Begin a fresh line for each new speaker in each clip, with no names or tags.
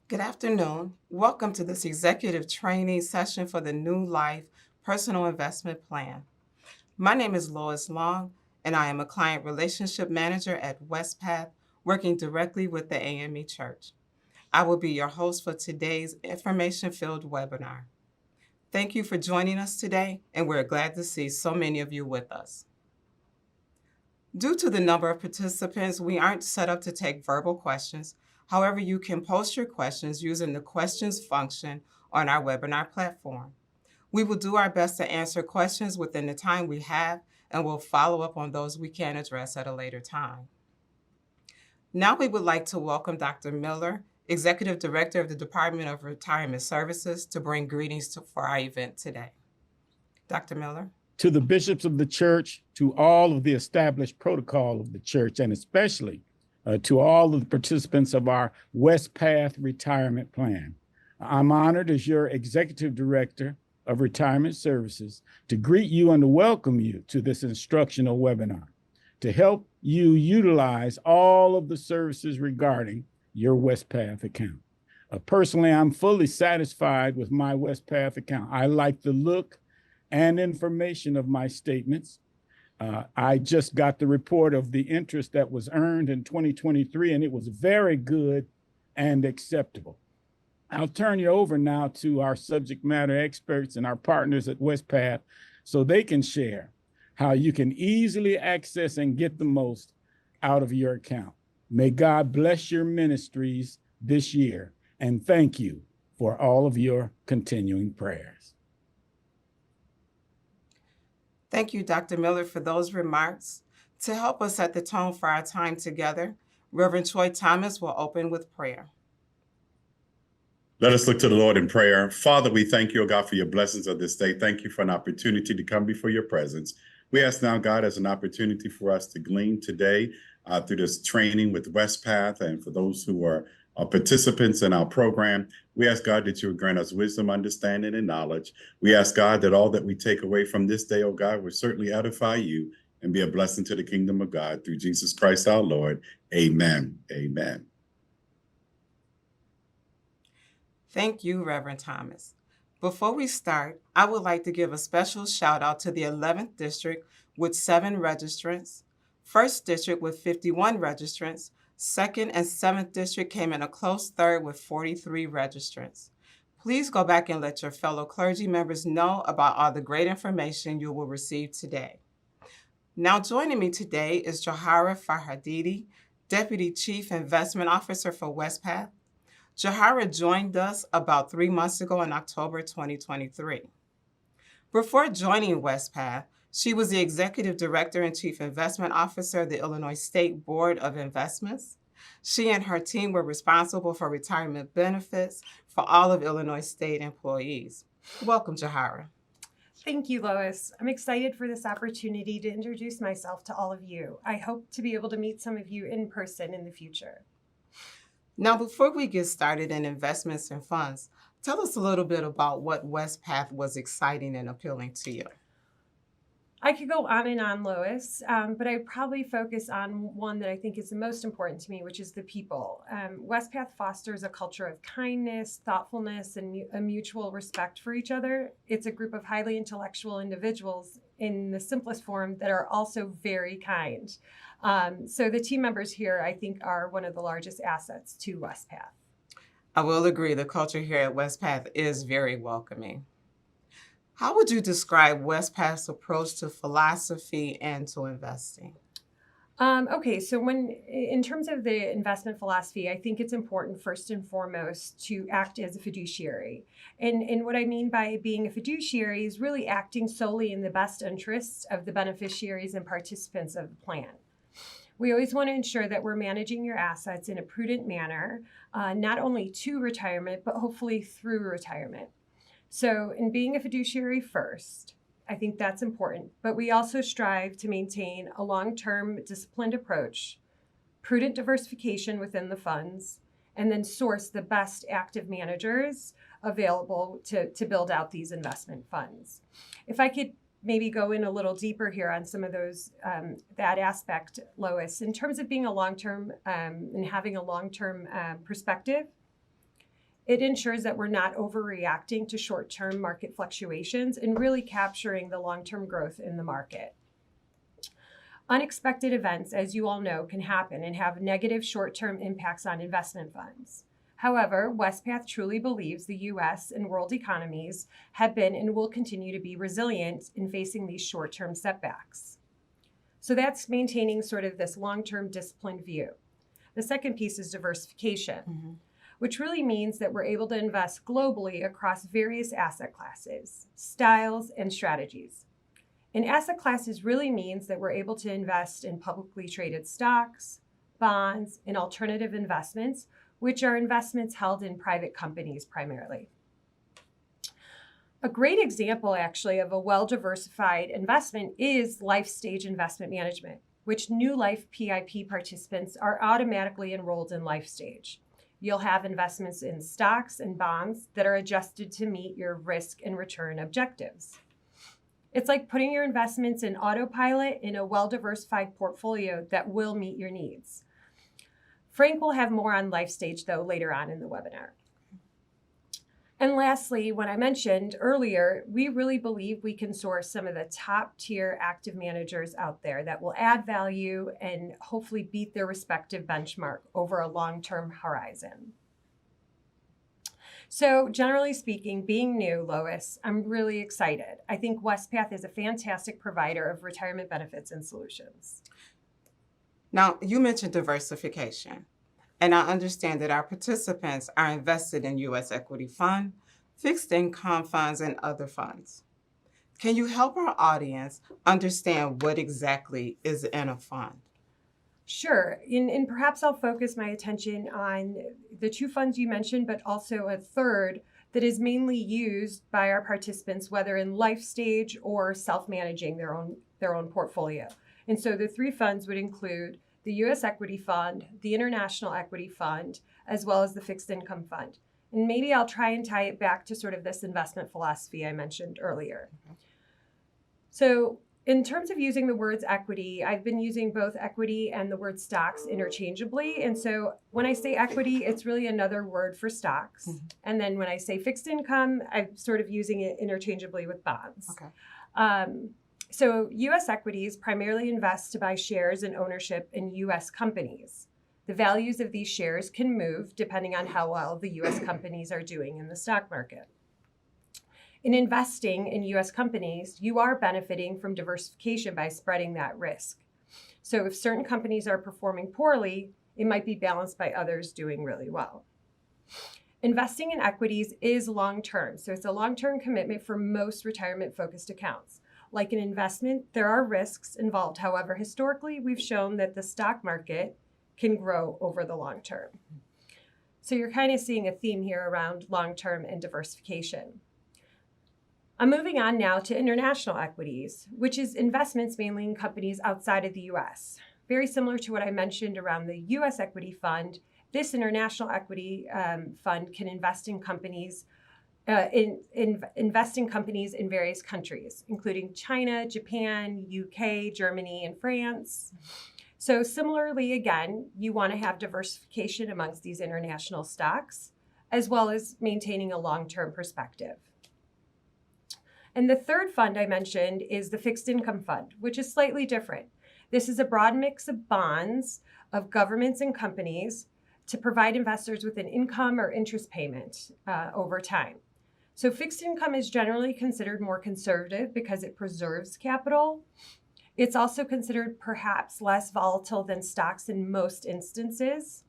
Good afternoon. Welcome to this executive training session for the New Life Personal Investment Plan. My name is Lois Long, and I am a client relationship manager at Wespath, working directly with the AME Church. I will be your host for today's information-filled webinar. Thank you for joining us today, and we're glad to see so many of you with us. Due to the number of participants, we aren't set up to take verbal questions. However, you can post your questions using the questions function on our webinar platform. We will do our best to answer questions within the time we have, and we'll follow up on those we can address at a later time. Now we would like to welcome Dr. Miller, Executive Director of the Department of Retirement Services, to bring greetings for our event today. Dr. Miller.
To the bishops of the church, to all of the established protocol of the church, and especially to all of the participants of our Wespath retirement plan. I'm honored as your Executive Director of Retirement Services to greet you and to welcome you to this instructional webinar to help you utilize all of the services regarding your Wespath account. Personally, I'm fully satisfied with my Wespath account. I like the look and information of my statements. I just got the report of the interest that was earned in 2023, and it was very good and acceptable. I'll turn you over now to our subject matter experts and our partners at Wespath so they can share how you can easily access and get the most out of your account. May God bless your ministries this year, and thank you for all of your continuing prayers.
Thank you, Dr. Miller, for those remarks. To help us set the tone for our time together, Reverend Troy Thomas will open with prayer.
Let us look to the Lord in prayer. Father, we thank you, O God, for your blessings of this day. Thank you for an opportunity to come before your presence. We ask now, God, as an opportunity for us to glean today through this training with Wespath, and for those who are participants in our program, we ask God that you would grant us wisdom, understanding, and knowledge. We ask God that all that we take away from this day, oh God, will certainly edify you and be a blessing to the kingdom of God through Jesus Christ our Lord. Amen. Amen.
Thank you, Reverend Thomas. Before we start, I would like to give a special shout out to the 11th District with 7 registrants, 1st District with 51 registrants, 2nd and 7th District came in a close third with 43 registrants. Please go back and let your fellow clergy members know about all the great information you will receive today. Now joining me today is Johara Farhadidi, Deputy Chief Investment Officer for Wespath. Johara joined us about 3 months ago in October 2023. Before joining Wespath, she was the Executive Director and Chief Investment Officer of the Illinois State Board of Investments. She and her team were responsible for retirement benefits for all of Illinois State employees. Welcome, Johara.
Thank you, Lois. I'm excited for this opportunity to introduce myself to all of you. I hope to be able to meet some of you in person in the future.
Now, before we get started in investments and funds, tell us a little bit about what Wespath was exciting and appealing to you.
I could go on and on, Lois, but I'd probably focus on one that I think is the most important to me, which is the people. Wespath fosters a culture of kindness, thoughtfulness, and a mutual respect for each other. It's a group of highly intellectual individuals in the simplest form that are also very kind. So the team members here, I think, are one of the largest assets to Wespath.
I will agree, the culture here at Wespath is very welcoming. How would you describe Wespath's approach to philosophy and to investing?
Okay, so in terms of the investment philosophy, I think it's important first and foremost to act as a fiduciary. And what I mean by being a fiduciary is really acting solely in the best interests of the beneficiaries and participants of the plan. We always want to ensure that we're managing your assets in a prudent manner, not only to retirement, but hopefully through retirement. So in being a fiduciary first, I think that's important, but we also strive to maintain a long-term disciplined approach, prudent diversification within the funds, and then source the best active managers available to build out these investment funds. If I could maybe go in a little deeper here on some of those, that aspect, Lois. In terms of being a long-term and having a long-term perspective, it ensures that we're not overreacting to short-term market fluctuations and really capturing the long-term growth in the market. Unexpected events, as you all know, can happen and have negative short-term impacts on investment funds. However, Wespath truly believes the U.S. and world economies have been and will continue to be resilient in facing these short-term setbacks. So that's maintaining sort of this long-term disciplined view. The second piece is diversification, which really means that we're able to invest globally across various asset classes, styles, and strategies. And asset classes really means that we're able to invest in publicly traded stocks, bonds, and alternative investments, which are investments held in private companies primarily. A great example, actually, of a well-diversified investment is life stage investment management, which new life PIP participants are automatically enrolled in life stage. You'll have investments in stocks and bonds that are adjusted to meet your risk and return objectives. It's like putting your investments in autopilot in a well-diversified portfolio that will meet your needs. Frank will have more on life stage, though, later on in the webinar. And lastly, when I mentioned earlier, we really believe we can source some of the top tier active managers out there that will add value and hopefully beat their respective benchmark over a long-term horizon. So generally speaking, being new, Lois, I'm really excited. I think Wespath is a fantastic provider of retirement benefits and solutions.
Now, you mentioned diversification, and I understand that our participants are invested in U.S. equity fund, fixed income funds, and other funds. Can you help our audience understand what exactly is in a fund?
Sure, and perhaps I'll focus my attention on the two funds you mentioned, but also a third that is mainly used by our participants, whether in life stage or self-managing their own portfolio. And so the three funds would include the U.S. Equity Fund, the International Equity Fund, as well as the Fixed Income Fund. And maybe I'll try and tie it back to sort of this investment philosophy I mentioned earlier. So in terms of using the words equity, I've been using both equity and the word stocks interchangeably. And so when I say equity, it's really another word for stocks. And then when I say fixed income, I'm sort of using it interchangeably with bonds. So U.S. equities primarily invest to buy shares and ownership in U.S. companies. The values of these shares can move depending on how well the U.S. companies are doing in the stock market. In investing in U.S. companies, you are benefiting from diversification by spreading that risk. So if certain companies are performing poorly, it might be balanced by others doing really well. Investing in equities is long-term. So it's a long-term commitment for most retirement-focused accounts. Like an investment, there are risks involved. However, historically, we've shown that the stock market can grow over the long term. So you're kind of seeing a theme here around long-term and diversification. I'm moving on now to international equities, which is investments mainly in companies outside of the U.S. Very similar to what I mentioned around the U.S. Equity Fund, this international equity fund can invest in companies invest in companies in various countries, including China, Japan, UK, Germany, and France. So similarly, again, you want to have diversification amongst these international stocks, as well as maintaining a long-term perspective. And the third fund I mentioned is the Fixed Income Fund, which is slightly different. This is a broad mix of bonds of governments and companies to provide investors with an income or interest payment over time. So fixed income is generally considered more conservative because it preserves capital. It's also considered perhaps less volatile than stocks in most instances.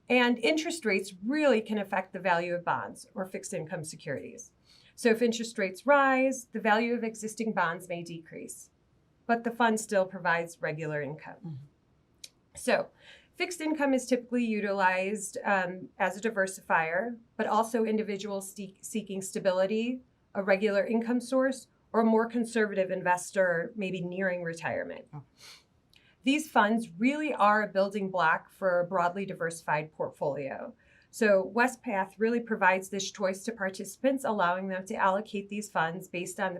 And interest rates really can affect the value of bonds or fixed income securities. So if interest rates rise, the value of existing bonds may decrease, but the fund still provides regular income. So fixed income is typically utilized as a diversifier, but also individuals seeking stability, a regular income source, or a more conservative investor, maybe nearing retirement. These funds really are a building block for a broadly diversified portfolio. So Wespath really provides this choice to participants, allowing them to allocate these funds based on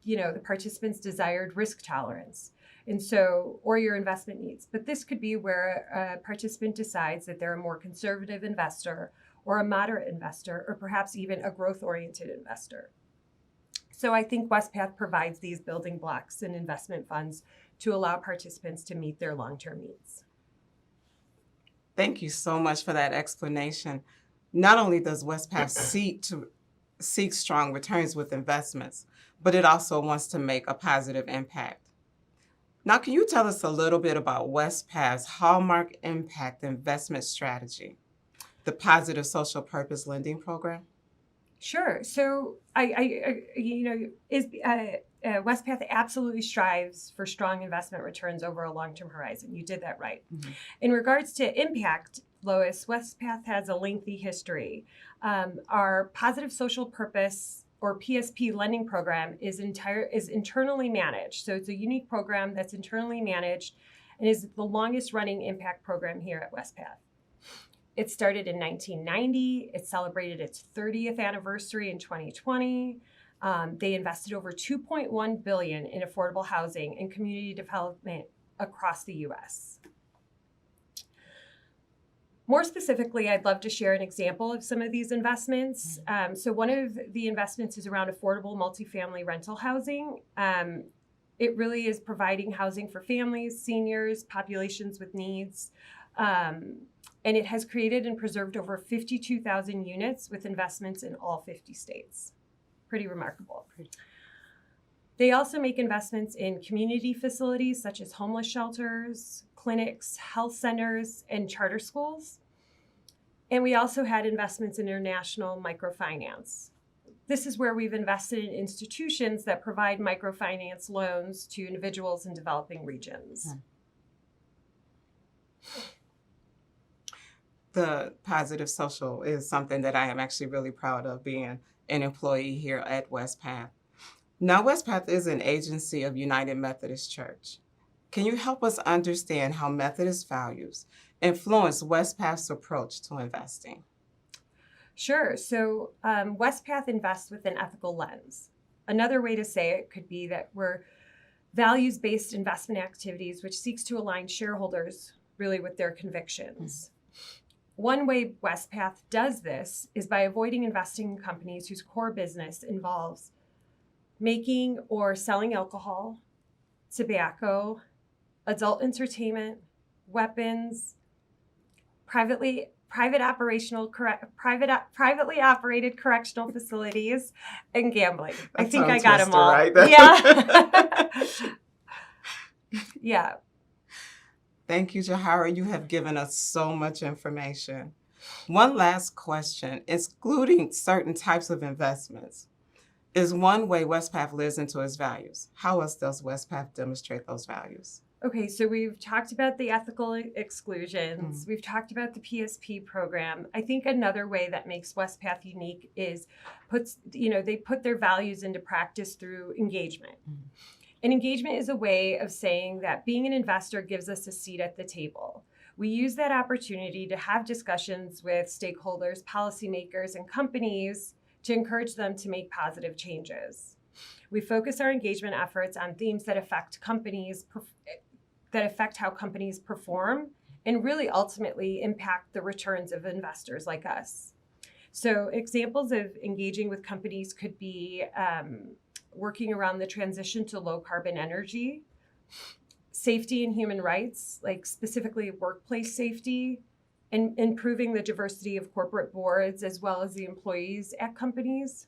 the participant's desired risk tolerance. And so, or your investment needs. But this could be where a participant decides that they're a more conservative investor or a moderate investor, or perhaps even a growth-oriented investor. So I think Wespath provides these building blocks in investment funds to allow participants to meet their long-term needs.
Thank you so much for that explanation. Not only does Wespath seek strong returns with investments, but it also wants to make a positive impact. Now, can you tell us a little bit about Wespath's hallmark impact investment strategy, the Positive Social Purpose Lending Program?
Sure. So, Wespath absolutely strives for strong investment returns over a long-term horizon. You did that right. Mm-hmm. In regards to impact, Lois, Wespath has a lengthy history. Our Positive Social Purpose, or PSP lending program, is internally managed. So it's a unique program that's internally managed and is the longest running impact program here at Wespath. It started in 1990. It celebrated its 30th anniversary in 2020. They invested over $2.1 billion in affordable housing and community development across the U.S. More specifically, I'd love to share an example of some of these investments. So one of the investments is around affordable multifamily rental housing. It really is providing housing for families, seniors, populations with needs. And it has created and preserved over 52,000 units with investments in all 50 states. Pretty remarkable. They also make investments in community facilities such as homeless shelters, clinics, health centers, and charter schools. And we also had investments in international microfinance. This is where we've invested in institutions that provide microfinance loans to individuals in developing regions.
The Positive Social is something that I am actually really proud of, being an employee here at Wespath. Now, Wespath is an agency of United Methodist Church. Can you help us understand how Methodist values influence Wespath's approach to investing?
Sure. So Wespath invests with an ethical lens. Another way to say it could be that we're values-based investment activities, which seeks to align shareholders really with their convictions. One way Wespath does this is by avoiding investing in companies whose core business involves making or selling alcohol, tobacco, adult entertainment, weapons, privately operated correctional facilities, and gambling. I think I got them all. Right? Yeah. Yeah.
Thank you, Jahara. You have given us so much information. One last question. Excluding certain types of investments is one way Wespath lives into its values. How else does Wespath demonstrate those values?
Okay, so we've talked about the ethical exclusions. We've talked about the PSP program. I think another way that makes Wespath unique is they put their values into practice through engagement. And engagement is a way of saying that being an investor gives us a seat at the table. We use that opportunity to have discussions with stakeholders, policymakers, and companies to encourage them to make positive changes. We focus our engagement efforts on themes that affect how companies perform and really ultimately impact the returns of investors like us. So examples of engaging with companies could be working around the transition to low carbon energy, safety and human rights, like specifically workplace safety, and improving the diversity of corporate boards as well as the employees at companies.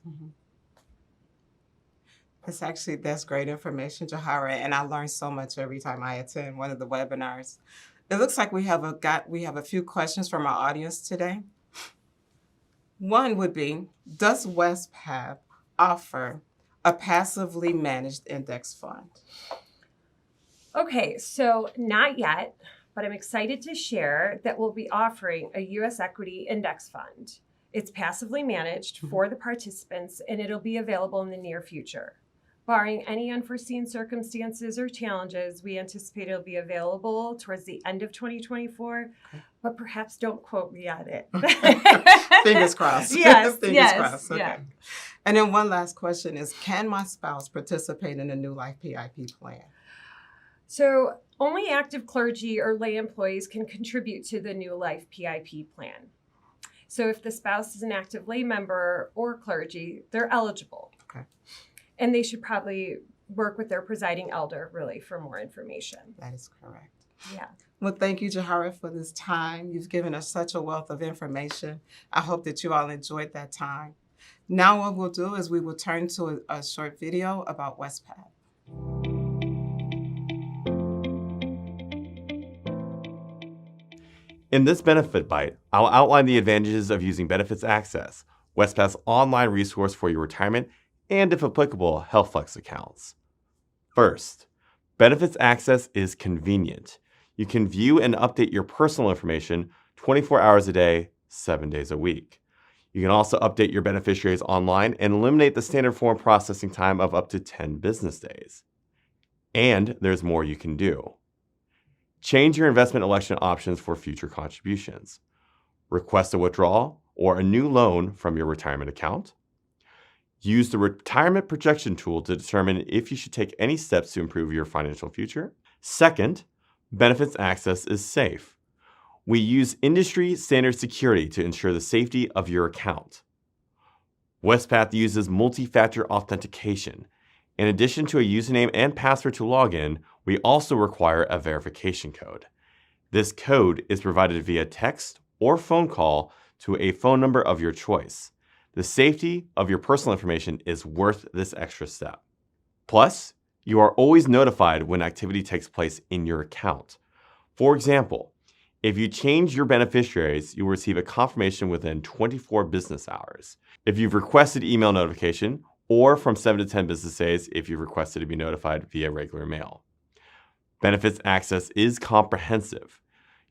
That's great information, Jahara, and I learn so much every time I attend one of the webinars. It looks like we have a few questions from our audience today. One would be, does Wespath offer a passively managed index fund?
Okay, so not yet, but I'm excited to share that we'll be offering a U.S. equity index fund. It's passively managed for the participants, and it'll be available in the near future. Barring any unforeseen circumstances or challenges, we anticipate it'll be available towards the end of 2024, but perhaps don't quote me on it.
Fingers crossed.
Yes,
Fingers
yes,
crossed. Okay.
yeah.
And then one last question is, can my spouse participate in the New Life PIP plan?
So only active clergy or lay employees can contribute to the New Life PIP plan. So if the spouse is an active lay member or clergy, they're eligible.
Okay.
And they should probably work with their presiding elder, really, for more information.
That is correct.
Yeah.
Well, thank you, Jahara, for this time. You've given us such a wealth of information. I hope that you all enjoyed that time. Now what we'll do is we will turn to a short video about Wespath.
In this Benefit Bite, I'll outline the advantages of using Benefits Access, Wespath's online resource for your retirement and, if applicable, HealthFlex accounts. First, Benefits Access is convenient. You can view and update your personal information 24 hours a day, 7 days a week. You can also update your beneficiaries online and eliminate the standard form processing time of up to 10 business days. And there's more you can do. Change your investment election options for future contributions. Request a withdrawal or a new loan from your retirement account. Use the retirement projection tool to determine if you should take any steps to improve your financial future. Second, Benefits Access is safe. We use industry standard security to ensure the safety of your account. Wespath uses multi-factor authentication. In addition to a username and password to log in, we also require a verification code. This code is provided via text or phone call to a phone number of your choice. The safety of your personal information is worth this extra step. Plus, you are always notified when activity takes place in your account. For example, if you change your beneficiaries, you'll receive a confirmation within 24 business hours. If you've requested email notification, or from 7 to 10 business days if you've requested to be notified via regular mail. Benefits Access is comprehensive.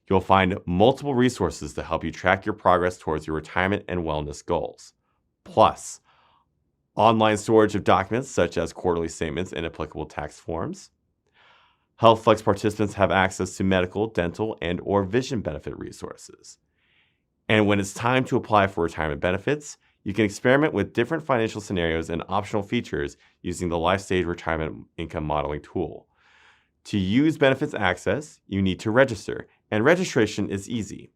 You'll find multiple resources to help you track your progress towards your retirement and wellness goals. Plus, online storage of documents such as quarterly statements and applicable tax forms. HealthFlex participants have access to medical, dental, and/or vision benefit resources. And when it's time to apply for retirement benefits, you can experiment with different financial scenarios and optional features using the Life Stage Retirement Income Modeling tool. To use Benefits Access, you need to register, and registration is easy.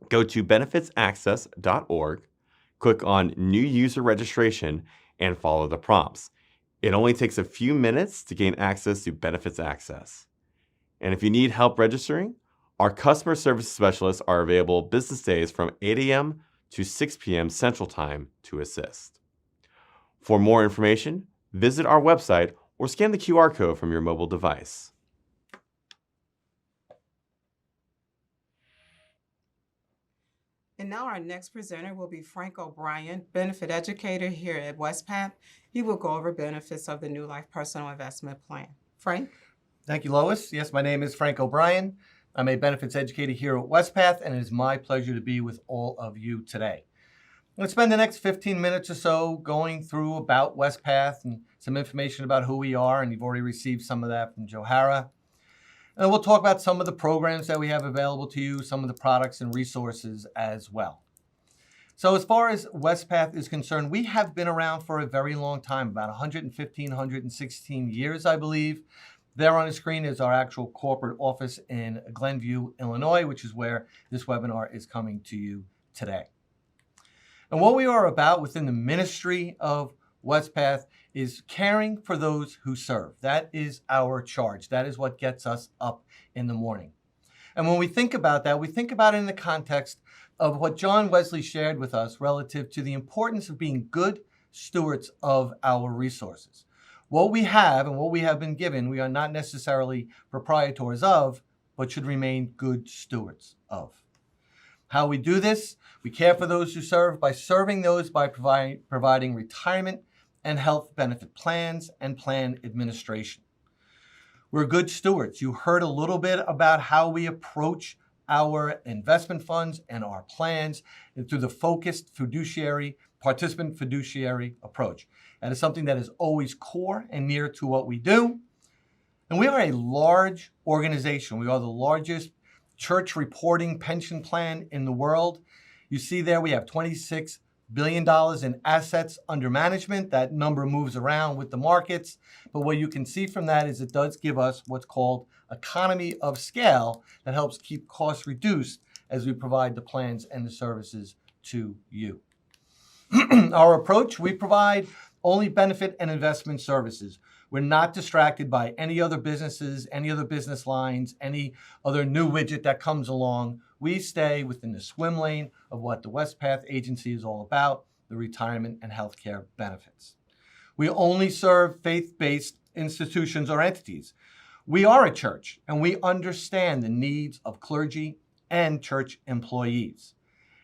Go to benefitsaccess.org, click on New User Registration, and follow the prompts. It only takes a few minutes to gain access to Benefits Access. And if you need help registering, our customer service specialists are available business days from 8 a.m. to 6 p.m. Central Time to assist. For more information, visit our website or scan the QR code from your mobile device.
And now our next presenter will be Frank O'Brien, benefit educator here at Wespath. He will go over benefits of the New Life Personal Investment Plan. Frank?
Thank you, Lois. Yes, my name is Frank O'Brien. I'm a benefits educator here at Wespath, and it is my pleasure to be with all of you today. I'm going to spend the next 15 minutes or so going through about Wespath and some information about who we are, and you've already received some of that from Johara. And we'll talk about some of the programs that we have available to you, some of the products and resources as well. So as far as Wespath is concerned, we have been around for a very long time, about 115, 116 years, I believe. There on the screen is our actual corporate office in Glenview, Illinois, which is where this webinar is coming to you today. And what we are about within the ministry of Wespath is caring for those who serve. That is our charge. That is what gets us up in the morning. And when we think about that, we think about it in the context of what John Wesley shared with us relative to the importance of being good stewards of our resources. What we have and what we have been given, we are not necessarily proprietors of, but should remain good stewards of. How we do this, we care for those who serve by serving those by providing retirement and health benefit plans and plan administration. We're good stewards. You heard a little bit about how we approach our investment funds and our plans through the focused fiduciary, participant fiduciary approach. That is something that is always core and near to what we do. And we are a large organization. We are the largest church reporting pension plan in the world. You see there we have $26 billion in assets under management. That number moves around with the markets. But what you can see from that is it does give us what's called economy of scale that helps keep costs reduced as we provide the plans and the services to you. Our approach, we provide only benefit and investment services. We're not distracted by any other businesses, any other business lines, any other new widget that comes along. We stay within the swim lane of what the Wespath agency is all about, the retirement and healthcare benefits. We only serve faith-based institutions or entities. We are a church, and we understand the needs of clergy and church employees.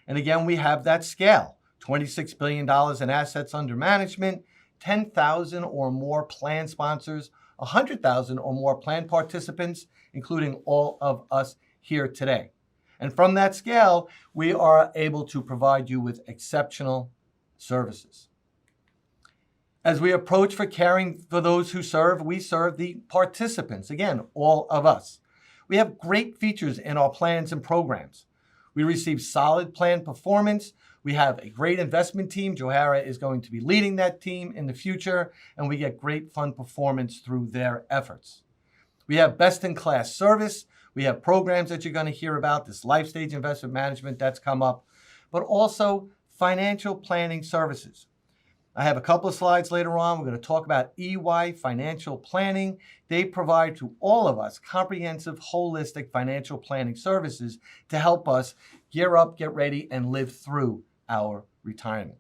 And again, we have that scale, $26 billion in assets under management, 10,000 or more plan sponsors, 100,000 or more plan participants, including all of us here today. And from that scale, we are able to provide you with exceptional services. As we approach for caring for those who serve, we serve the participants, again, all of us. We have great features in our plans and programs. We receive solid plan performance. We have a great investment team. Johara is going to be leading that team in the future, and we get great fund performance through their efforts. We have best-in-class service. We have programs that you're going to hear about, this life stage investment management that's come up, but also financial planning services. I have a couple of slides later on. We're going to talk about EY Financial Planning. They provide to all of us comprehensive, holistic financial planning services to help us gear up, get ready, and live through our retirement.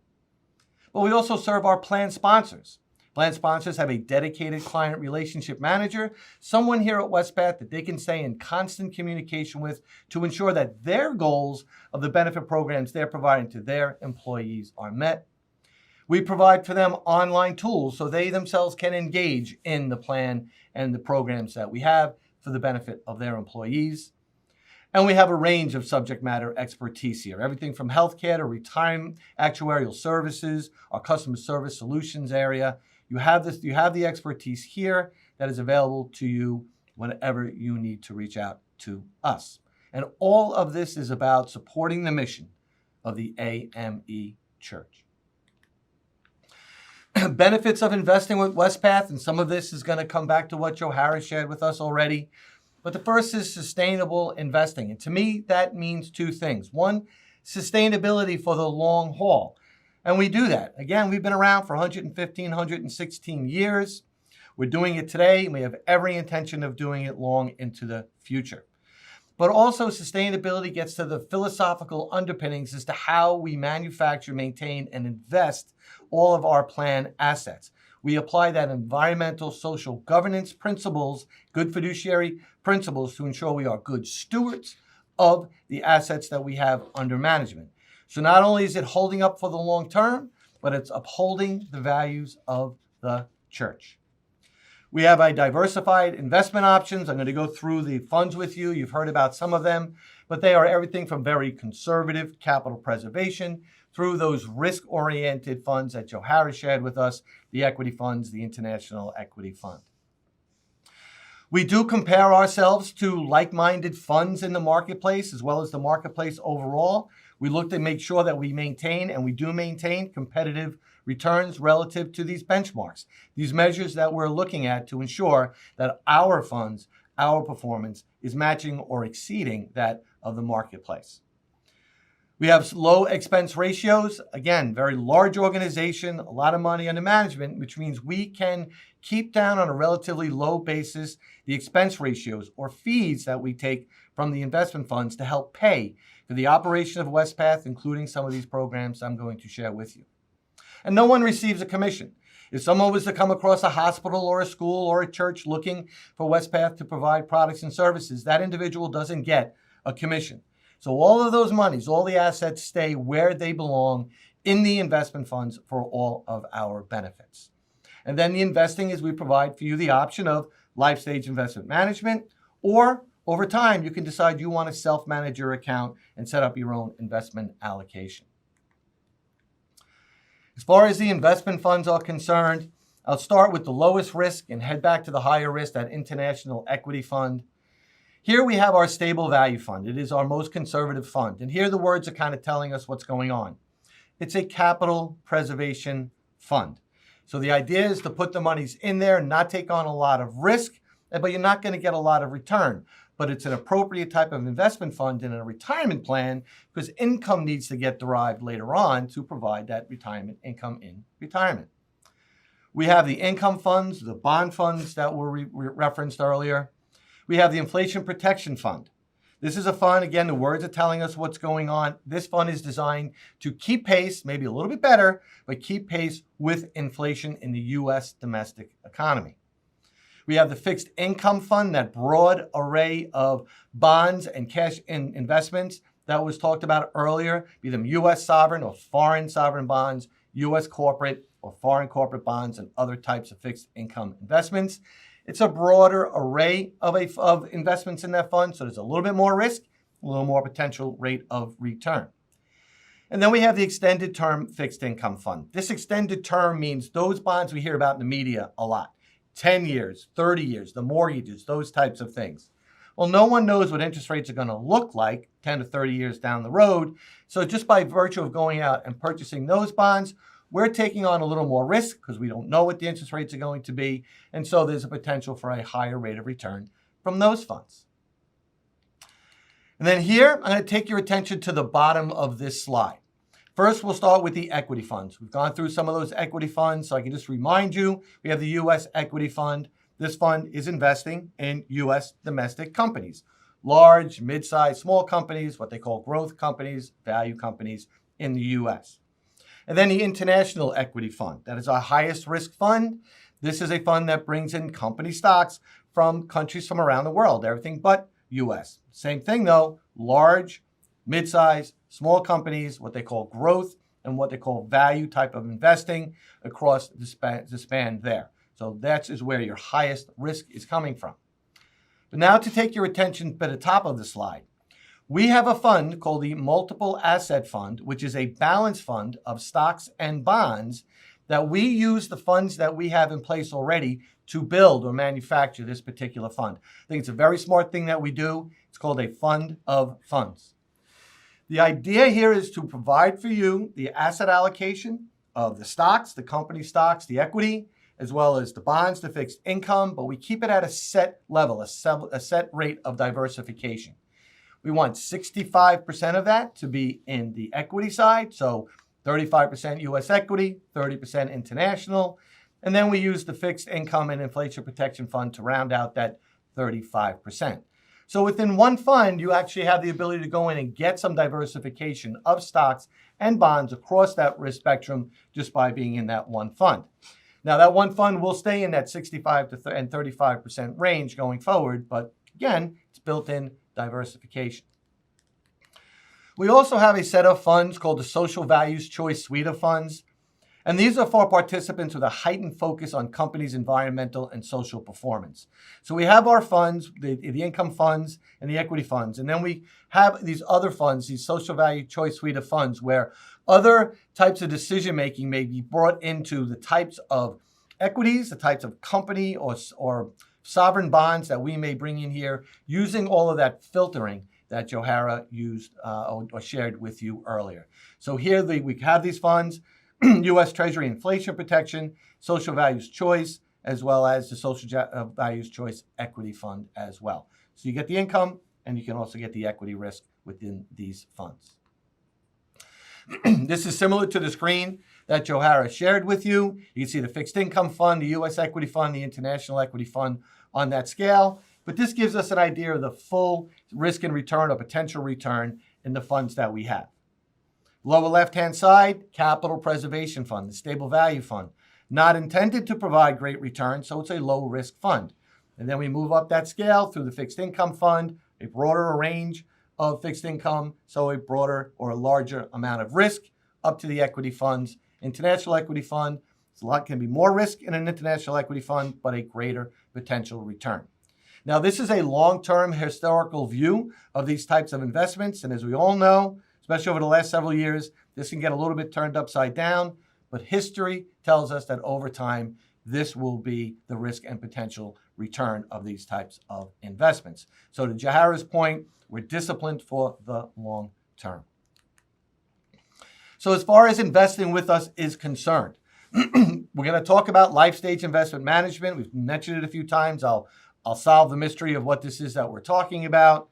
But we also serve our plan sponsors. Plan sponsors have a dedicated client relationship manager, someone here at Wespath that they can stay in constant communication with to ensure that their goals of the benefit programs they're providing to their employees are met. We provide for them online tools so they themselves can engage in the plan and the programs that we have for the benefit of their employees. And we have a range of subject matter expertise here, everything from healthcare to retirement actuarial services, our customer service solutions area. You have the expertise here that is available to you whenever you need to reach out to us. And all of this is about supporting the mission of the AME Church. Benefits of investing with Wespath, and some of this is going to come back to what Johara shared with us already. But the first is sustainable investing. And to me, that means two things. One, sustainability for the long haul. And we do that. Again, we've been around for 115, 116 years. We're doing it today, and we have every intention of doing it long into the future. But also sustainability gets to the philosophical underpinnings as to how we manufacture, maintain, and invest all of our plan assets. We apply that environmental, social governance principles, good fiduciary principles to ensure we are good stewards of the assets that we have under management. So not only is it holding up for the long term, but it's upholding the values of the church. We have a diversified investment options. I'm going to go through the funds with you. You've heard about some of them, but they are everything from very conservative capital preservation through those risk-oriented funds that Johara shared with us, the equity funds, the International Equity Fund. We do compare ourselves to like-minded funds in the marketplace as well as the marketplace overall. We look to make sure that we maintain, and we do maintain, competitive returns relative to these benchmarks, these measures that we're looking at to ensure that our funds, our performance is matching or exceeding that of the marketplace. We have low expense ratios. Again, very large organization, a lot of money under management, which means we can keep down on a relatively low basis the expense ratios or fees that we take from the investment funds to help pay for the operation of Wespath, including some of these programs I'm going to share with you. And no one receives a commission. If someone was to come across a hospital or a school or a church looking for Wespath to provide products and services, that individual doesn't get a commission. So all of those monies, all the assets stay where they belong in the investment funds for all of our benefits. And then the investing is we provide for you the option of life stage investment management, or over time, you can decide you want to self-manage your account and set up your own investment allocation. As far as the investment funds are concerned, I'll start with the lowest risk and head back to the higher risk, that international equity fund. Here we have our stable value fund. It is our most conservative fund. And here the words are kind of telling us what's going on. It's a capital preservation fund. So the idea is to put the monies in there, not take on a lot of risk, but you're not going to get a lot of return. But it's an appropriate type of investment fund in a retirement plan because income needs to get derived later on to provide that retirement income in retirement. We have the income funds, the bond funds that were referenced earlier. We have the inflation protection fund. This is a fund, again, the words are telling us what's going on. This fund is designed to keep pace, maybe a little bit better, but keep pace with inflation in the U.S. domestic economy. We have the fixed income fund, that broad array of bonds and cash investments that was talked about earlier, be them U.S. sovereign or foreign sovereign bonds, U.S. corporate or foreign corporate bonds, and other types of fixed income investments. It's a broader array of investments in that fund, so there's a little bit more risk, a little more potential rate of return. And then we have the extended term fixed income fund. This extended term means those bonds we hear about in the media a lot. 10 years, 30 years, the mortgages, those types of things. Well, no one knows what interest rates are going to look like 10 to 30 years down the road. So just by virtue of going out and purchasing those bonds, we're taking on a little more risk because we don't know what the interest rates are going to be. And so there's a potential for a higher rate of return from those funds. And then here, I'm going to take your attention to the bottom of this slide. First, we'll start with the equity funds. We've gone through some of those equity funds, so I can just remind you, we have the U.S. equity fund. This fund is investing in U.S. domestic companies, large, mid-sized, small companies, what they call growth companies, value companies in the U.S. And then the international equity fund. That is our highest risk fund. This is a fund that brings in company stocks from countries from around the world, everything but U.S. Same thing though, large, mid-sized, small companies, what they call growth and what they call value type of investing across the span there. So that is where your highest risk is coming from. But now to take your attention to the top of the slide. We have a fund called the Multiple Asset Fund, which is a balance fund of stocks and bonds that we use the funds that we have in place already to build or manufacture this particular fund. I think it's a very smart thing that we do. It's called a fund of funds. The idea here is to provide for you the asset allocation of the stocks, the company stocks, the equity, as well as the bonds, the fixed income, but we keep it at a set level, a set rate of diversification. We want 65% of that to be in the equity side, so 35% U.S. equity, 30% international, and then we use the fixed income and inflation protection fund to round out that 35%. So within one fund, you actually have the ability to go in and get some diversification of stocks and bonds across that risk spectrum just by being in that one fund. Now, that one fund will stay in that 65 to 35% range going forward, but again, it's built-in diversification. We also have a set of funds called the Social Values Choice Suite of Funds. And these are for participants with a heightened focus on companies' environmental and social performance. So we have our funds, the income funds and the equity funds. And then we have these other funds, these Social Value Choice Suite of Funds, where other types of decision-making may be brought into the types of equities, the types of company or sovereign bonds that we may bring in here, using all of that filtering that Johara used or shared with you earlier. So here we have these funds, U.S. Treasury Inflation Protection, Social Values Choice, as well as the Social Values Choice Equity Fund as well. So you get the income, and you can also get the equity risk within these funds. This is similar to the screen that Johara shared with you. You can see the fixed income fund, the U.S. equity fund, the international equity fund on that scale. But this gives us an idea of the full risk and return or potential return in the funds that we have. Lower left-hand side, Capital Preservation Fund, the Stable Value Fund. Not intended to provide great returns, so it's a low-risk fund. And then we move up that scale through the Fixed Income Fund, a broader range of fixed income, so a broader or a larger amount of risk, up to the equity funds. International Equity Fund, can be more risk in an international equity fund, but a greater potential return. Now, this is a long-term historical view of these types of investments, and as we all know, especially over the last several years, this can get a little bit turned upside down. but history tells us that over time, this will be the risk and potential return of these types of investments. So to Jahara's point, we're disciplined for the long term. So as far as investing with us is concerned, we're going to talk about life stage investment management. We've mentioned it a few times. I'll solve the mystery of what this is that we're talking about.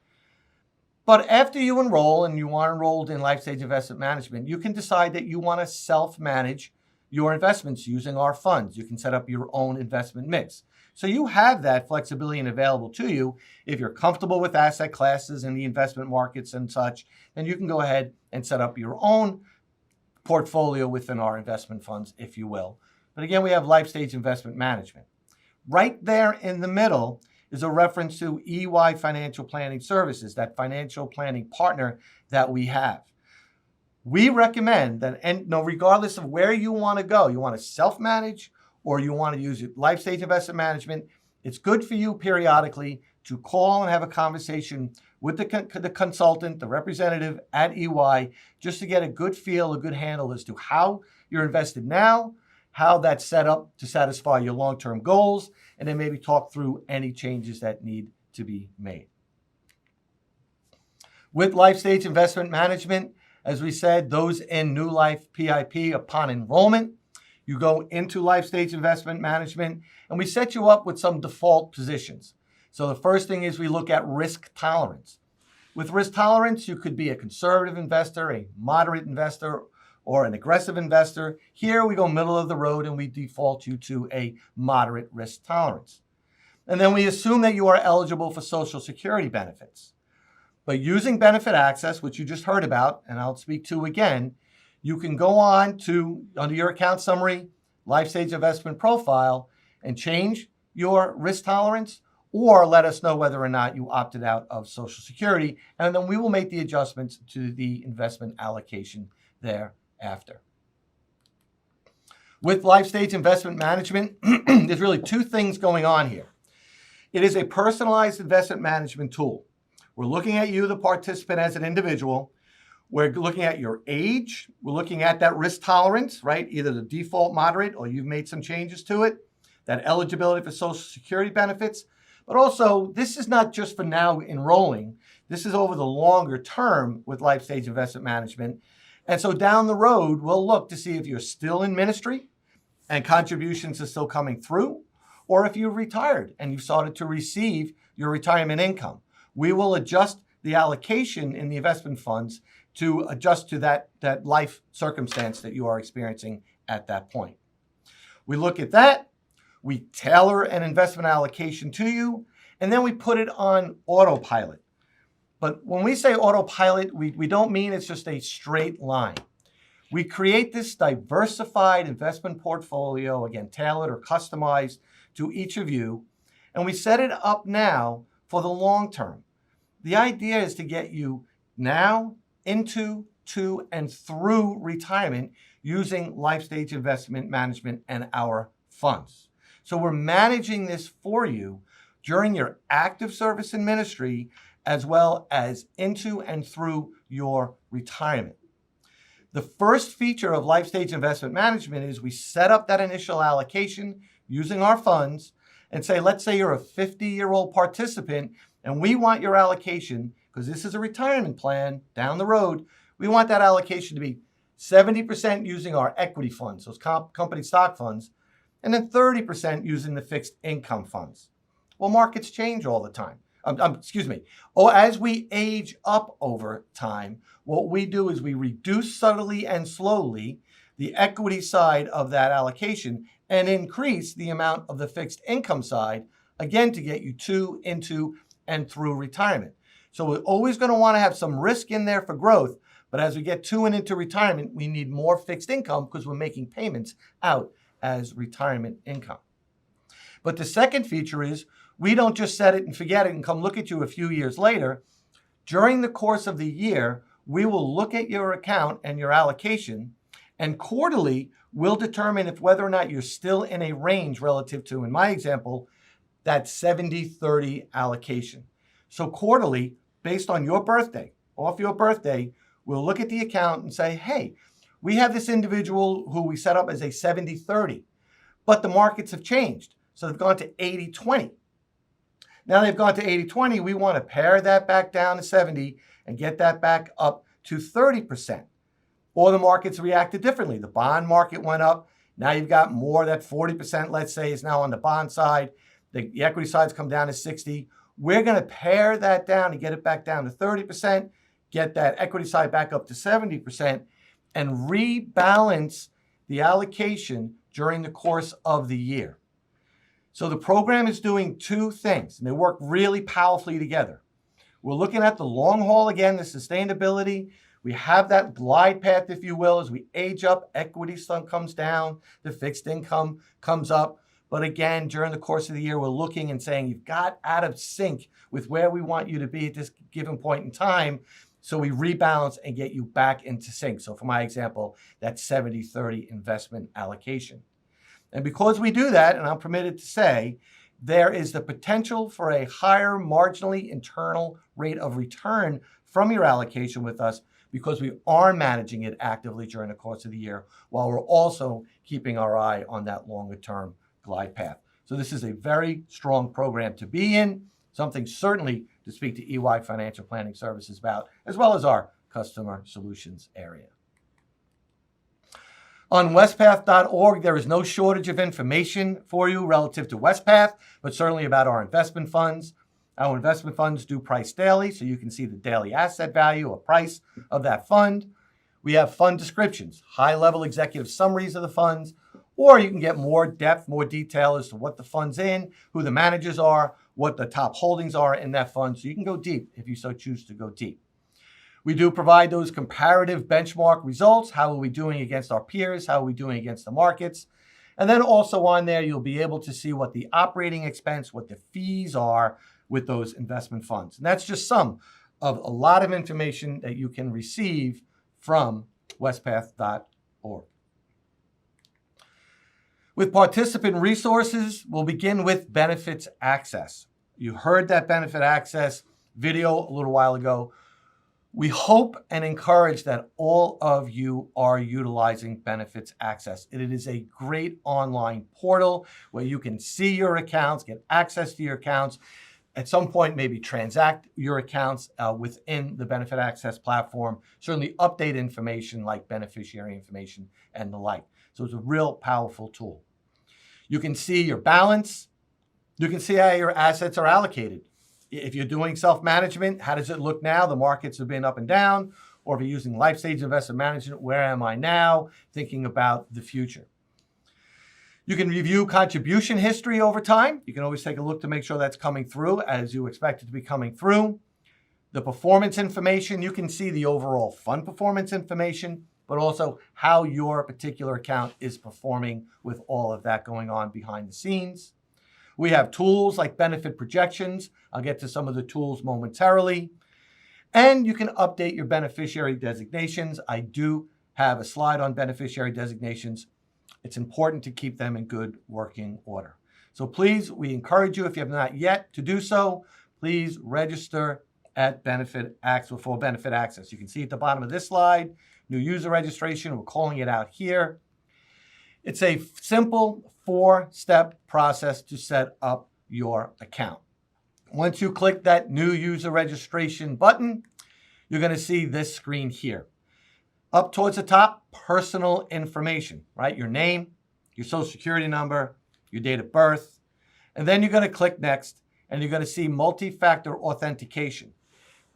But after you enroll and you are enrolled in life stage investment management, you can decide that you want to self-manage your investments using our funds. You can set up your own investment mix. So you have that flexibility and available to you. If you're comfortable with asset classes and the investment markets and such, then you can go ahead and set up your own portfolio within our investment funds, if you will. But again, we have life stage investment management. Right there in the middle is a reference to EY Financial Planning Services, that financial planning partner that we have. We recommend that, and regardless of where you want to go, you want to self-manage or you want to use life stage investment management, it's good for you periodically to call and have a conversation with the consultant, the representative at EY, just to get a good feel, a good handle as to how you're invested now, how that's set up to satisfy your long-term goals, and then maybe talk through any changes that need to be made. With life stage investment management, as we said, those in New Life PIP upon enrollment, you go into life stage investment management, and we set you up with some default positions. So the first thing is we look at risk tolerance. With risk tolerance, you could be a conservative investor, a moderate investor, or an aggressive investor. Here we go middle of the road and we default you to a moderate risk tolerance. And then we assume that you are eligible for Social Security benefits. But using benefit access, which you just heard about, and I'll speak to again, you can go on to, under your account summary, life stage investment profile, and change your risk tolerance, or let us know whether or not you opted out of Social Security, and then we will make the adjustments to the investment allocation thereafter. With life stage investment management, there's really two things going on here. It is a personalized investment management tool. We're looking at you, the participant, as an individual. We're looking at your age. We're looking at that risk tolerance, right? Either the default moderate or you've made some changes to it, that eligibility for Social Security benefits. But also, this is not just for now enrolling. This is over the longer term with life stage investment management. And so down the road, we'll look to see if you're still in ministry and contributions are still coming through, or if you've retired and you've started to receive your retirement income. We will adjust the allocation in the investment funds to adjust to that life circumstance that you are experiencing at that point. We look at that. We tailor an investment allocation to you, and then we put it on autopilot. But when we say autopilot, we don't mean it's just a straight line. We create this diversified investment portfolio, again, tailored or customized to each of you, and we set it up now for the long term. The idea is to get you now into, to, and through retirement using life stage investment management and our funds. So we're managing this for you during your active service in ministry, as well as into and through your retirement. The first feature of life stage investment management is we set up that initial allocation using our funds and say, let's say you're a 50-year-old participant and we want your allocation, because this is a retirement plan down the road, we want that allocation to be 70% using our equity funds, those company stock funds, and then 30% using the fixed income funds. Well, markets change all the time. As we age up over time, what we do is we reduce subtly and slowly the equity side of that allocation and increase the amount of the fixed income side, again, to get you to, into, and through retirement. So we're always going to want to have some risk in there for growth, but as we get to and into retirement, we need more fixed income because we're making payments out as retirement income. But the second feature is we don't just set it and forget it and come look at you a few years later. During the course of the year, we will look at your account and your allocation, and quarterly, we'll determine if whether or not you're still in a range relative to, in my example, that 70-30 allocation. So quarterly, based on your birthday, off your birthday, we'll look at the account and say, hey, We have this individual who we set up as a 70-30, but the markets have changed. So they've gone to 80-20. Now they've gone to 80-20. We want to pare that back down to 70 and get that back up to 30%. Or the markets reacted differently. The bond market went up. Now you've got more. That 40%, let's say, is now on the bond side. The equity side's come down to 60. We're going to pare that down and get it back down to 30%, get that equity side back up to 70%, and rebalance the allocation during the course of the year. So the program is doing two things, and they work really powerfully together. We're looking at the long haul again, the sustainability. We have that glide path, if you will, as we age up, equity comes down, the fixed income comes up. But again, during the course of the year, we're looking and saying you've got out of sync with where we want you to be at this given point in time. So we rebalance and get you back into sync. So for my example, that 70-30 investment allocation. And because we do that, and I'm permitted to say, there is the potential for a higher marginally internal rate of return from your allocation with us because we are managing it actively during the course of the year while we're also keeping our eye on that longer term glide path. So this is a very strong program to be in, something certainly to speak to EY Financial Planning Services about, as well as our customer solutions area. On Wespath.org, there is no shortage of information for you relative to Wespath, but certainly about our investment funds. Our investment funds do price daily, so you can see the daily asset value or price of that fund. We have fund descriptions, high-level executive summaries of the funds, or you can get more depth, more detail as to what the fund's in, who the managers are, what the top holdings are in that fund. So you can go deep if you so choose to go deep. We do provide those comparative benchmark results. How are we doing against our peers? How are we doing against the markets? And then also on there, you'll be able to see what the operating expense, what the fees are with those investment funds. And that's just some of a lot of information that you can receive from Wespath.org. With participant resources, we'll begin with benefits access. You heard that benefit access video a little while ago. We hope and encourage that all of you are utilizing benefits access. It is a great online portal where you can see your accounts, get access to your accounts, at some point maybe transact your accounts within the benefit access platform, certainly update information like beneficiary information and the like. So it's a real powerful tool. You can see your balance. You can see how your assets are allocated. If you're doing self-management, how does it look now? The markets have been up and down. Or if you're using life stage investment management, where am I now? Thinking about the future. You can review contribution history over time. You can always take a look to make sure that's coming through as you expect it to be coming through. The performance information, you can see the overall fund performance information, but also how your particular account is performing with all of that going on behind the scenes. We have tools like benefit projections. I'll get to some of the tools momentarily. And you can update your beneficiary designations. I do have a slide on beneficiary designations. It's important to keep them in good working order. So please, we encourage you, if you have not yet to do so, please register at Benefit Access for Benefit Access. You can see at the bottom of this slide, new user registration. We're calling it out here. It's a simple 4-step process to set up your account. Once you click that new user registration button, you're going to see this screen here. Up towards the top, personal information, right? Your name, your social security number, your date of birth. And then you're going to click next, and you're going to see multi-factor authentication.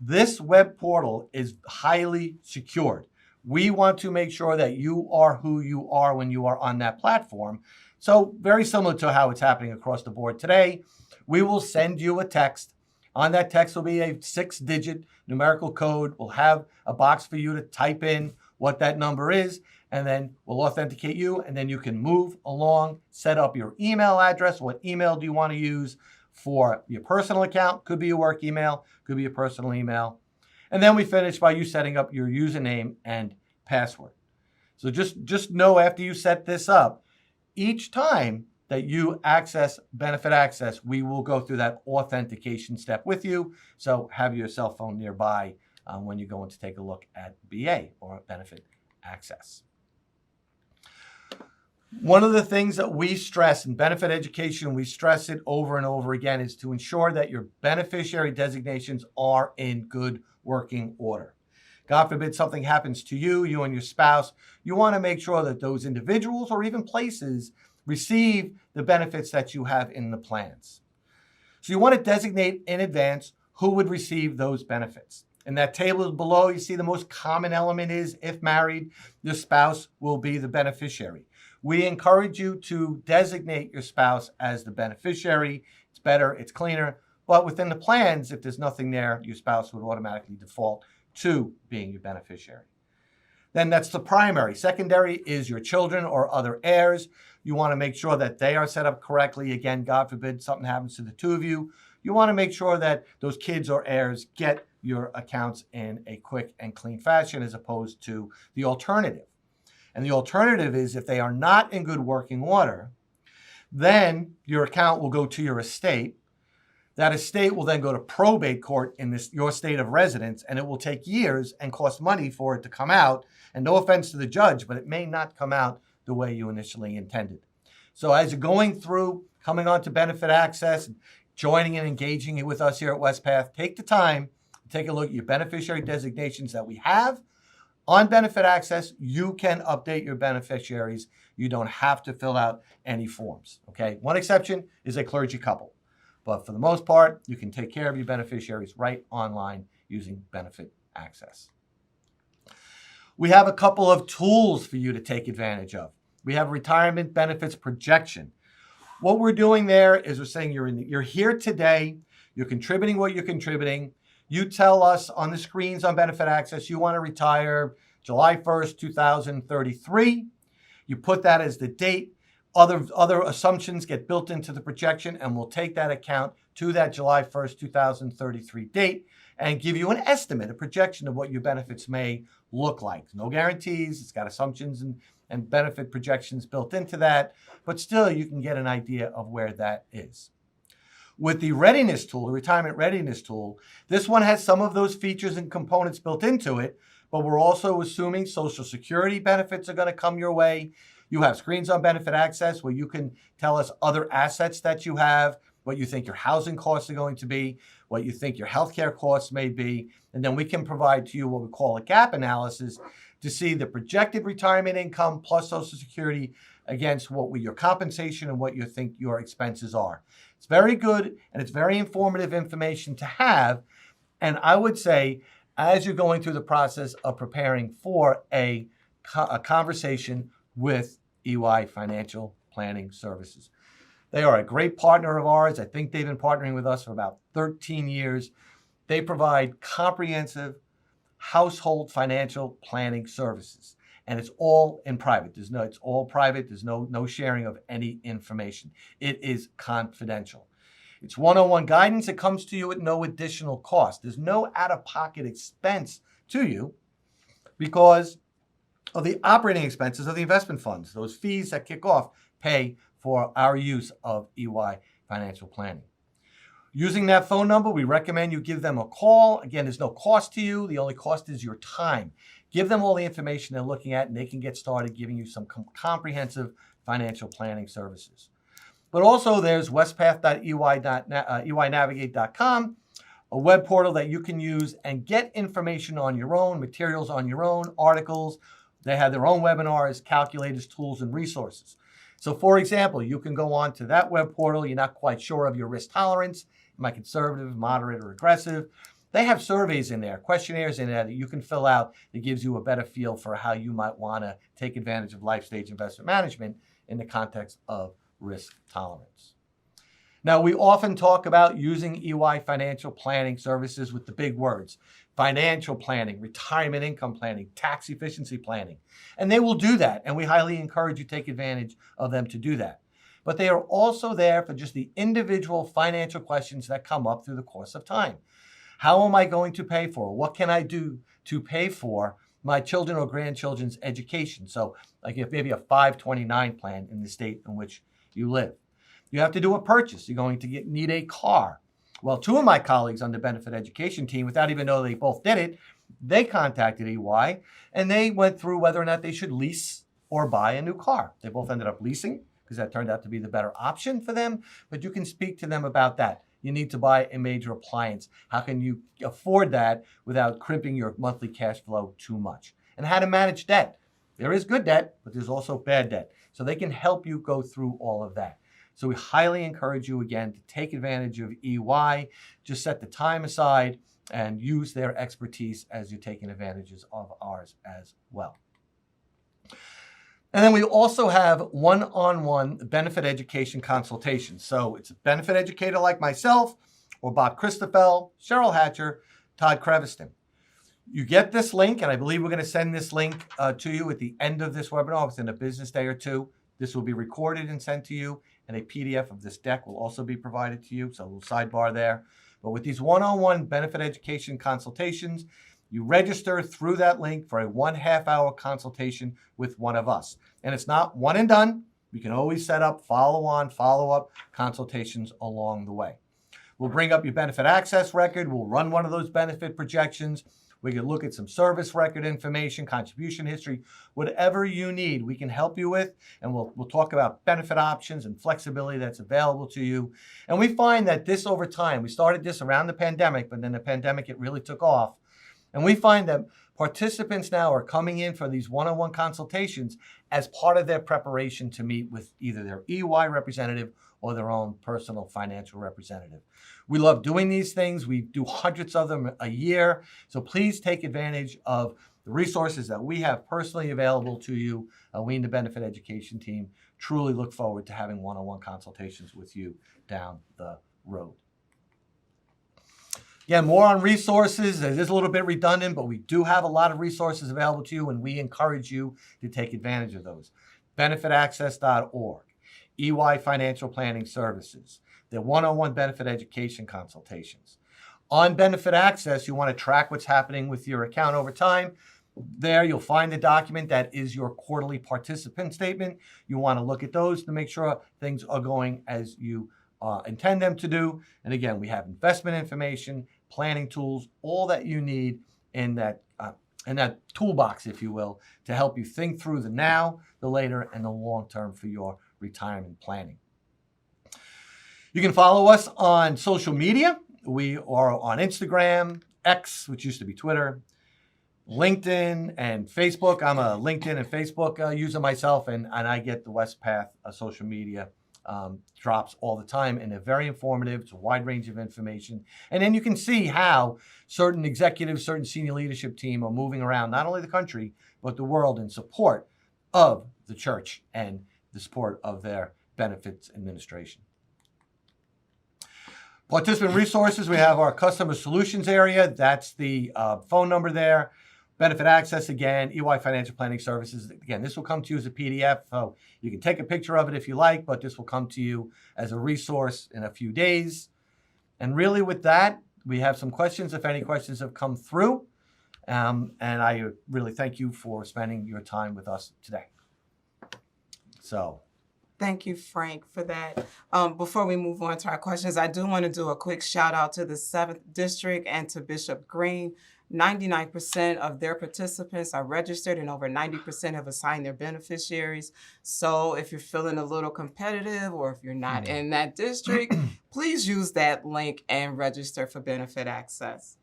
This web portal is highly secured. We want to make sure that you are who you are when you are on that platform. So very similar to how it's happening across the board today, we will send you a text. On that text will be a 6-digit numerical code. We'll have a box for you to type in what that number is, and then we'll authenticate you, and then you can move along, set up your email address. What email do you want to use for your personal account? Could be your work email, could be your personal email. And then we finish by you setting up your username and password. So just know after you set this up, each time that you access Benefit Access, we will go through that authentication step with you. So have your cell phone nearby when you're going to take a look at BA or Benefit Access. One of the things that we stress in benefit education, we stress it over and over again, is to ensure that your beneficiary designations are in good working order. God forbid something happens to you and your spouse, you want to make sure that those individuals or even places receive the benefits that you have in the plans. So you want to designate in advance who would receive those benefits. In that table below, you see the most common element is, if married, your spouse will be the beneficiary. We encourage you to designate your spouse as the beneficiary. It's better, it's cleaner. But within the plans, if there's nothing there, your spouse would automatically default to being your beneficiary. Then that's the primary. Secondary is your children or other heirs. You want to make sure that they are set up correctly. Again, God forbid something happens to the two of you. You want to make sure that those kids or heirs get your accounts in a quick and clean fashion as opposed to the alternative. And the alternative is, if they are not in good working order, then your account will go to your estate. That estate will then go to probate court in your state of residence, and it will take years and cost money for it to come out. And no offense to the judge, but it may not come out the way you initially intended. So as you're going through, coming on to benefit access, joining and engaging with us here at Wespath, take the time to take a look at your beneficiary designations that we have. On benefit access, you can update your beneficiaries. You don't have to fill out any forms, okay? One exception is a clergy couple. But for the most part, you can take care of your beneficiaries right online using benefit access. We have a couple of tools for you to take advantage of. We have retirement benefits projection. What we're doing there is we're saying you're here today, you're contributing what you're contributing. You tell us on the screens on benefit access you want to retire July 1st, 2033. You put that as the date. Other assumptions get built into the projection, and we'll take that account to that July 1st, 2033 date and give you an estimate, a projection of what your benefits may look like. No guarantees. It's got assumptions and benefit projections built into that, but still you can get an idea of where that is. With the readiness tool, the retirement readiness tool, this one has some of those features and components built into it, but we're also assuming Social Security benefits are going to come your way. You have screens on benefit access where you can tell us other assets that you have, what you think your housing costs are going to be, what you think your healthcare costs may be, and then we can provide to you what we call a gap analysis to see the projected retirement income plus Social Security against what your compensation and what you think your expenses are. It's very good and it's very informative information to have. And I would say, as you're going through the process of preparing for a conversation with EY Financial Planning Services. They are a great partner of ours. I think they've been partnering with us for about 13 years. They provide comprehensive household financial planning services. And it's all in private. It's all private. There's no sharing of any information. It is confidential. It's one-on-one guidance. It comes to you at no additional cost. There's no out-of-pocket expense to you because of the operating expenses of the investment funds. Those fees that kick off pay for our use of EY Financial Planning. Using that phone number, we recommend you give them a call. Again, there's no cost to you. The only cost is your time. Give them all the information they're looking at, and they can get started giving you some comprehensive financial planning services. But also there's wespath.eynavigate.com, a web portal that you can use and get information on your own, materials on your own, articles. They have their own webinars, calculators, tools, and resources. So for example, you can go on to that web portal. You're not quite sure of your risk tolerance. Am I conservative, moderate, or aggressive? They have surveys in there, questionnaires in there that you can fill out that gives you a better feel for how you might want to take advantage of life stage investment management in the context of risk tolerance. Now, we often talk about using EY Financial Planning Services with the big words: financial planning, retirement income planning, tax efficiency planning. And they will do that, and we highly encourage you to take advantage of them to do that. But they are also there for just the individual financial questions that come up through the course of time. How am I going to pay for? What can I do to pay for my children or grandchildren's education? So like if maybe a 529 plan in the state in which you live. You have to do a purchase. You're going to need a car. Well, two of my colleagues on the benefit education team, without even knowing they both did it, they contacted EY and they went through whether or not they should lease or buy a new car. They both ended up leasing because that turned out to be the better option for them, but you can speak to them about that. You need to buy a major appliance. How can you afford that without crimping your monthly cash flow too much? And how to manage debt. There is good debt, but there's also bad debt. So they can help you go through all of that. So we highly encourage you, again, to take advantage of EY. Just set the time aside and use their expertise as you're taking advantages of ours as well. And then we also have one-on-one benefit education consultations. So it's a benefit educator like myself, or Bob Christoffel, Cheryl Hatcher, Todd Creviston. You get this link, and I believe we're going to send this link to you at the end of this webinar within a business day or two. This will be recorded and sent to you, and a PDF of this deck will also be provided to you, so a little sidebar there. But with these one-on-one benefit education consultations, you register through that link for a 1.5 hour consultation with one of us. And it's not one and done. You can always set up follow-on, follow-up consultations along the way. We'll bring up your benefit access record. We'll run one of those benefit projections. We can look at some service record information, contribution history, whatever you need, we can help you with. And we'll talk about benefit options and flexibility that's available to you. And we find that this over time, we started this around the pandemic, but then the pandemic, it really took off. And we find that participants now are coming in for these one-on-one consultations as part of their preparation to meet with either their EY representative or their own personal financial representative. We love doing these things. We do hundreds of them a year. So please take advantage of the resources that we have personally available to you. We in the benefit education team truly look forward to having one-on-one consultations with you down the road. Yeah, more on resources. It is a little bit redundant, but we do have a lot of resources available to you, and we encourage you to take advantage of those. Benefitaccess.org, EY Financial Planning Services, the one-on-one benefit education consultations. On Benefit Access, you want to track what's happening with your account over time. There, you'll find the document that is your quarterly participant statement. You want to look at those to make sure things are going as you intend them to do. And again, we have investment information, planning tools, all that you need in that toolbox, if you will, to help you think through the now, the later, and the long term for your retirement planning. You can follow us on social media. We are on Instagram, X, which used to be Twitter, LinkedIn, and Facebook. I'm a LinkedIn and Facebook user myself, and I get the Wespath social media drops all the time, and they're very informative. It's a wide range of information. And then you can see how certain executives, certain senior leadership team are moving around, not only the country, but the world in support of the church and the support of their benefits administration. Participant resources, we have our customer solutions area. That's the phone number there. Benefit access, again, EY Financial Planning Services. Again, this will come to you as a PDF. So you can take a picture of it if you like, but this will come to you as a resource in a few days. And really with that, we have some questions, if any questions have come through. And I really thank you for spending your time with us today. So.
Thank you, Frank, for that. Before we move on to our questions, I do want to do a quick shout out to the 7th District and to Bishop Green. 99% of their participants are registered and over 90% have assigned their beneficiaries. So if you're feeling a little competitive or if you're not in that district, please use that link and register for benefit access.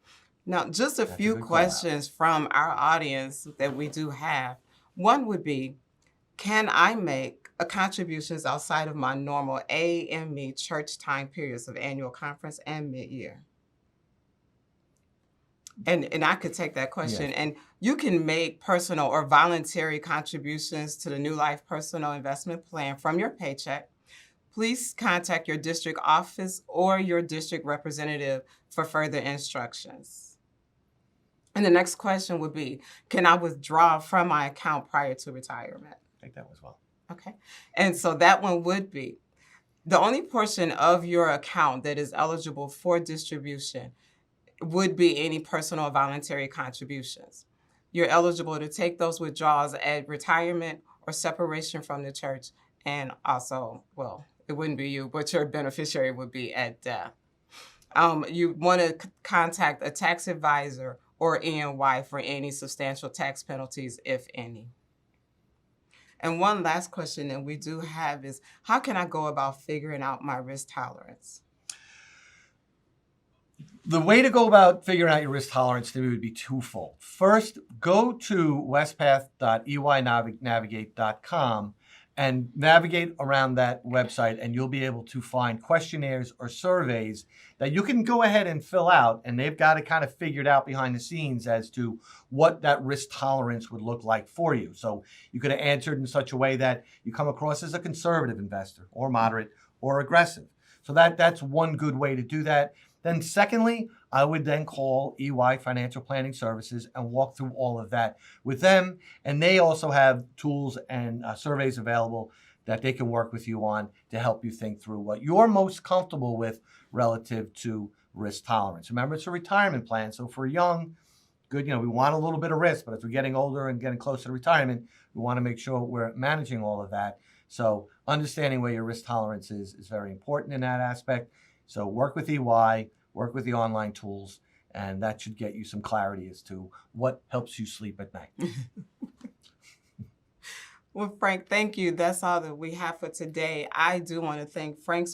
Now, just a few questions from our audience that we do have. One would be, can I make contributions outside of my normal AME church time periods of annual conference and mid-year? And I could take that question. Yes. And you can make personal or voluntary contributions to the New Life Personal Investment Plan from your paycheck. Please contact your district office or your district representative for further instructions. And the next question would be, can I withdraw from my account prior to retirement?
Take that as well.
Okay. And so that one would be, the only portion of your account that is eligible for distribution would be any personal or voluntary contributions. You're eligible to take those withdrawals at retirement or separation from the church. And also, well, it wouldn't be you, but your beneficiary would be at death. You want to contact a tax advisor or EY for any substantial tax penalties, if any. And one last question that we do have is, how can I go about figuring out my risk tolerance?
The way to go about figuring out your risk tolerance to me would be twofold. First, go to wespath.eynavigate.com and navigate around that website, and you'll be able to find questionnaires or surveys that you can go ahead and fill out, and they've got it kind of figured out behind the scenes as to what that risk tolerance would look like for you. So you could have answered in such a way that you come across as a conservative investor or moderate or aggressive. So that's one good way to do that. Then secondly, I would then call EY Financial Planning Services and walk through all of that with them. And they also have tools and surveys available that they can work with you on to help you think through what you're most comfortable with relative to risk tolerance. Remember, it's a retirement plan. So for young, good, we want a little bit of risk, but as we're getting older and getting closer to retirement, we want to make sure we're managing all of that. So understanding where your risk tolerance is very important in that aspect. So work with EY, work with the online tools, and that should get you some clarity as to what helps you sleep at night.
Well, Frank, thank you. That's all that we have for today. I do want to thank Frank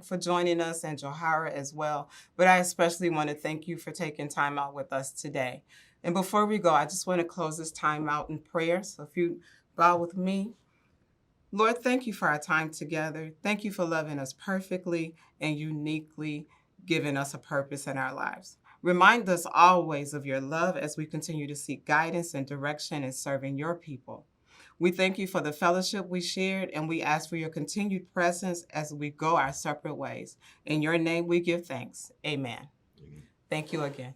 for joining us, and Johara as well. But I especially want to thank you for taking time out with us today. And before we go, I just want to close this time out in prayer. So if you bow with me. Lord, thank you for our time together. Thank you for loving us perfectly and uniquely, giving us a purpose in our lives. Remind us always of your love as we continue to seek guidance and direction in serving your people. We thank you for the fellowship we shared, and we ask for your continued presence as we go our separate ways. In your name we give thanks. Amen. Thank you again.